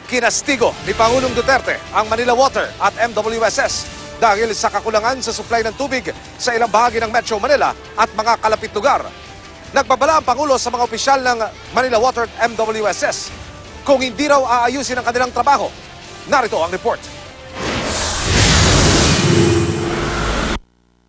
Kinastigo ni Pangulong Duterte ang Manila Water at MWSS dahil sa kakulangan sa supply ng tubig sa ilang bahagi ng Metro Manila at mga kalapit lugar. Nagbabala ang Pangulo sa mga opisyal ng Manila Water at MWSS kung hindi raw aayusin ang kanilang trabaho. Narito ang report.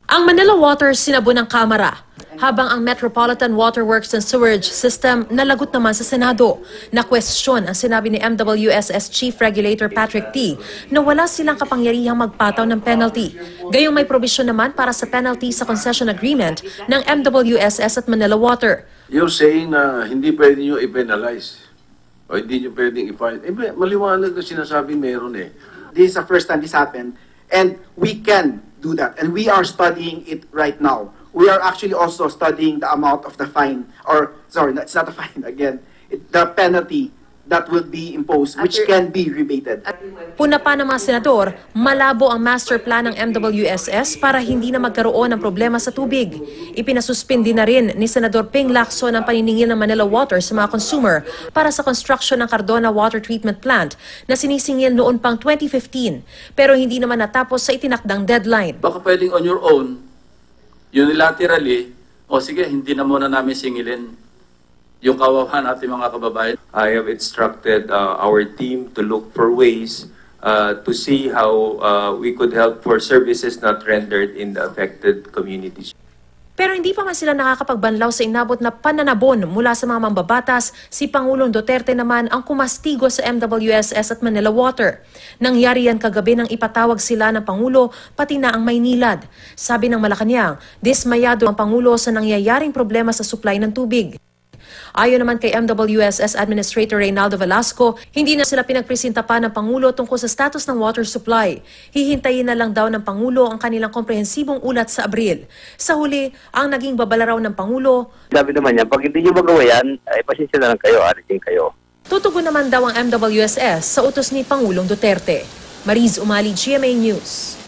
Ang Manila Water sinabu ng Kamara, habang ang Metropolitan Water Works and Sewerage System nalagot naman sa Senado. Na-question ang sinabi ni MWSS Chief Regulator Patrick T. na wala silang kapangyarihang magpataw ng penalty. Gayong may provision naman para sa penalty sa concession agreement ng MWSS at Manila Water. You're saying na hindi pwede nyo i-penalize o hindi nyo pwedeng i-fine. Maliwanag na sinasabi meron eh. This is the first time this happened, and we can do that, and we are studying it right now. We are actually also studying the amount of the fine, or sorry, it's not a fine again, the penalty that will be imposed, which can be rebated. Puna pa ng mga senador, malabo ang master plan ng MWSS para hindi na magkaroon ng problema sa tubig. Ipinasuspindi na rin ni Senador Ping Lacson ang paniningil ng Manila Water sa mga consumer para sa construction ng Cardona Water Treatment Plant na sinisingil noon pang 2015, pero hindi naman natapos sa itinakdang deadline. Baka pwedeng on your own, unilaterally, o sige, hindi na muna namin singilin yung kawawahan natin mga kababayan. I have instructed our team to look for ways to see how we could help for services not rendered in the affected communities. Pero hindi pa man sila nakakapagbanlaw sa inabot na pananabon mula sa mga mambabatas. Si Pangulong Duterte naman ang kumastigo sa MWSS at Manila Water. Nangyari yan kagabi nang ipatawag sila ng Pangulo pati na ang Maynilad. Sabi ng Malacanang, dismayado ang Pangulo sa nangyayaring problema sa supply ng tubig. Ayon naman kay MWSS Administrator Reynaldo Velasco, hindi na sila pinagpresenta pa ng Pangulo tungkol sa status ng water supply. Hihintayin na lang daw ng Pangulo ang kanilang komprehensibong ulat sa Abril. Sa huli, ang naging babala raw ng Pangulo, sabi naman niya, pag hindi nyo magawa yan, ay pasensya na lang kayo, arisin kayo. tutugon naman daw ang MWSS sa utos ni Pangulong Duterte. Mariz Umali, GMA News.